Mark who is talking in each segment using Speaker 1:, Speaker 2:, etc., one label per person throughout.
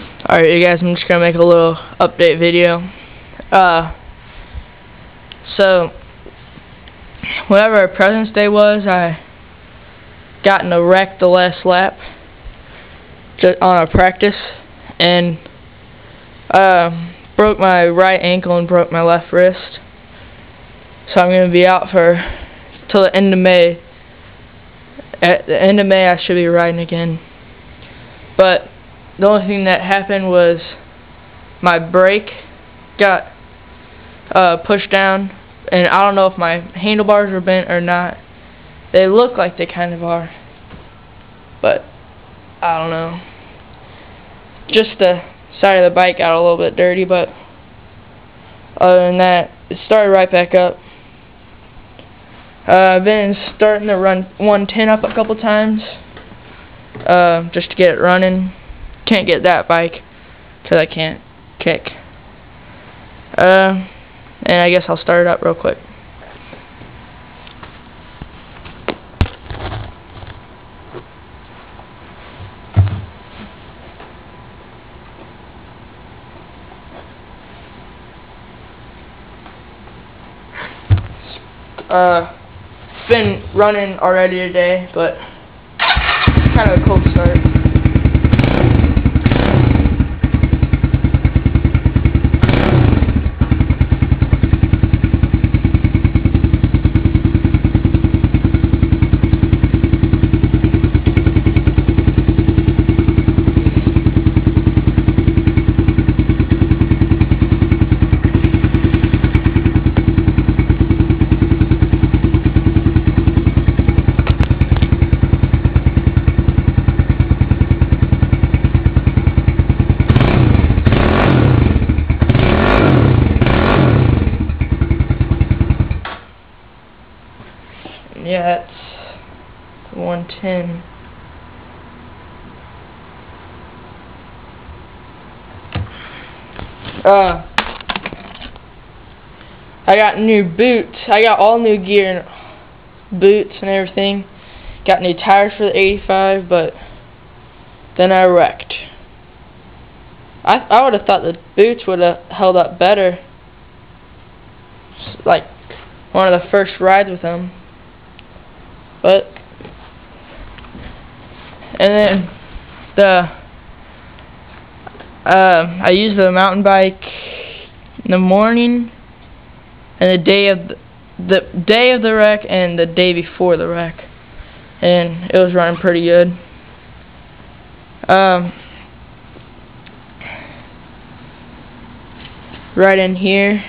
Speaker 1: Alright, you guys, I'm just gonna make a little update video. So whenever President's Day was, I got in a wreck the last lap just on a practice, and broke my right ankle and broke my left wrist. So I'm gonna be out for till the end of May. At the end of May, I should be riding again. But the only thing that happened was my brake got pushed down, and I don't know if my handlebars were bent or not. They look like they kind of are, but I don't know. Just the side of the bike got a little bit dirty, but other than that, it started right back up. I've been starting to run 110 up a couple times, just to get it running. Can't get that bike because I can't kick. And I guess I'll start it up real quick. Been running already today, but kind of a cold start. Yeah, it's 110. I got new boots. I got all new gear and boots and everything. Got new tires for the 85, but then I wrecked. I would have thought the boots would have held up better. It's like one of the first rides with them. But and then I used the mountain bike in the morning and the day of the wreck and the day before the wreck, and it was running pretty good. Right in here.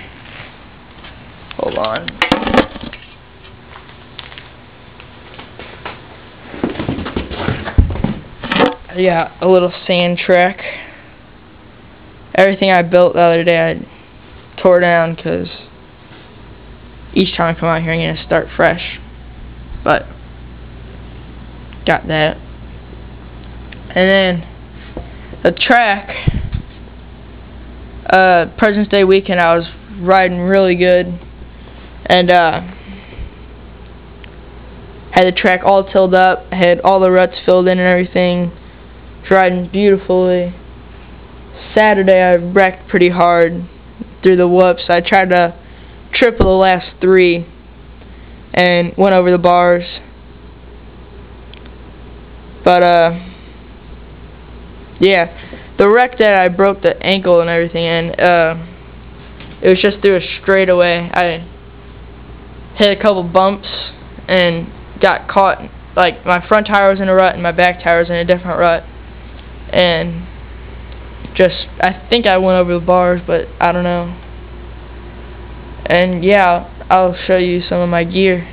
Speaker 1: Hold on. Yeah, a little sand track. Everything I built the other day I tore down because each time I come out here I'm going to start fresh. But got that. And then the track, President's Day weekend I was riding really good, and had the track all tilled up, had all the ruts filled in and everything. Riding beautifully. Saturday I wrecked pretty hard through the whoops. I tried to triple the last 3 and went over the bars. But yeah, the wreck that I broke the ankle and everything in, it was just through a straightaway. I hit a couple bumps and got caught. Like, my front tire was in a rut and my back tire was in a different rut. And just, I think I went over the bars, but I don't know. And yeah, I'll show you some of my gear.